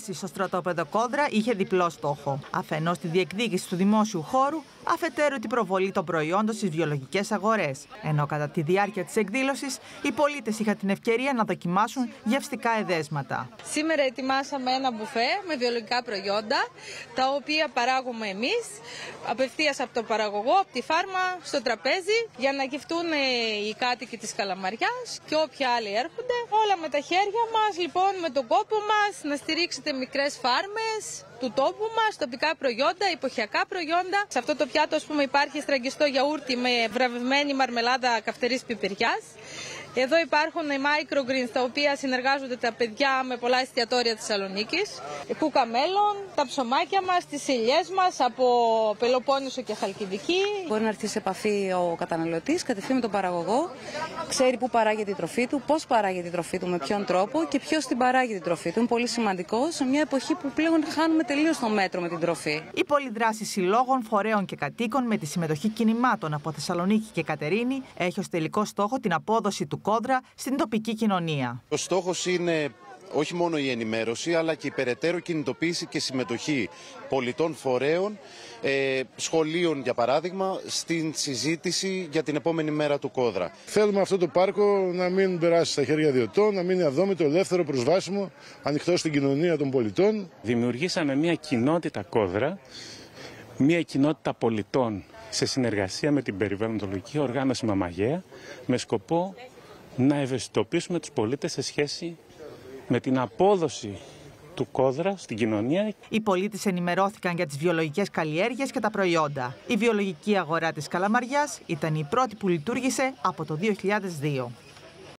δράση στο στρατόπεδο Κόδρα είχε διπλό στόχο. Αφενός τη διεκδίκηση του δημόσιου χώρου, αφετέρου την προβολή των προϊόντων στις βιολογικές αγορές. Ενώ κατά τη διάρκεια της εκδήλωσης, οι πολίτες είχαν την ευκαιρία να δοκιμάσουν γευστικά εδέσματα. Σήμερα ετοιμάσαμε ένα μπουφέ με βιολογικά προϊόντα, τα οποία παράγουμε εμείς, απευθείας από τον παραγωγό, από τη φάρμα, στο τραπέζι, για να γευτούν οι κάτοικοι της Καλαμαριάς και όποιοι άλλοι έρχονται. Όλα με τα χέρια μας, λοιπόν, με τον κόπο μας, να στηρίξετε μικρές φάρμες του τόπου μας, τοπικά προϊόντα, εποχιακά προϊόντα. Σε αυτό το πιάτο, ας πούμε, υπάρχει στραγγιστό γιαούρτι με βραβευμένη μαρμελάδα καυτερής πιπεριάς. Εδώ υπάρχουν οι microgreens, τα οποία συνεργάζονται τα παιδιά με πολλά εστιατόρια της Θεσσαλονίκης. Κούκα μέλων, τα ψωμάκια μας, τις ελιές μας από Πελοπόννησο και Χαλκιδική. Μπορεί να έρθει σε επαφή ο καταναλωτής κατευθείαν με τον παραγωγό, ξέρει πού παράγεται η τροφή του, πώς παράγεται η τροφή του, με ποιον τρόπο και ποιος την παράγει την τροφή του. Είναι πολύ σημαντικό σε μια εποχή που πλέον χάνουμε τελείως το μέτρο με την τροφή. Η πολυδράση συλλόγων, φορέων και κατοίκων με τη συμμετοχή κινημάτων από Θεσσαλονίκη και Κατερίνη έχει ως τελικό στόχο την απόδοση του Κόδρα στην τοπική κοινωνία. Ο στόχος είναι όχι μόνο η ενημέρωση, αλλά και η περαιτέρω κινητοποίηση και συμμετοχή πολιτών, φορέων, σχολείων για παράδειγμα, στην συζήτηση για την επόμενη μέρα του Κόδρα. Θέλουμε αυτό το πάρκο να μην περάσει στα χέρια ιδιωτών, να μείνει αδόμητο, ελεύθερο, προσβάσιμο, ανοιχτό στην κοινωνία των πολιτών. Δημιουργήσαμε μια κοινότητα Κόδρα, μια κοινότητα πολιτών σε συνεργασία με την περιβαλλοντολογική οργάνωση Μαμαγαία, με σκοπό να ευαισθητοποιήσουμε τους πολίτες σε σχέση με την απόδοση του Κόδρα στην κοινωνία. Οι πολίτες ενημερώθηκαν για τις βιολογικές καλλιέργειες και τα προϊόντα. Η βιολογική αγορά της Καλαμαριάς ήταν η πρώτη που λειτουργήσε από το 2002.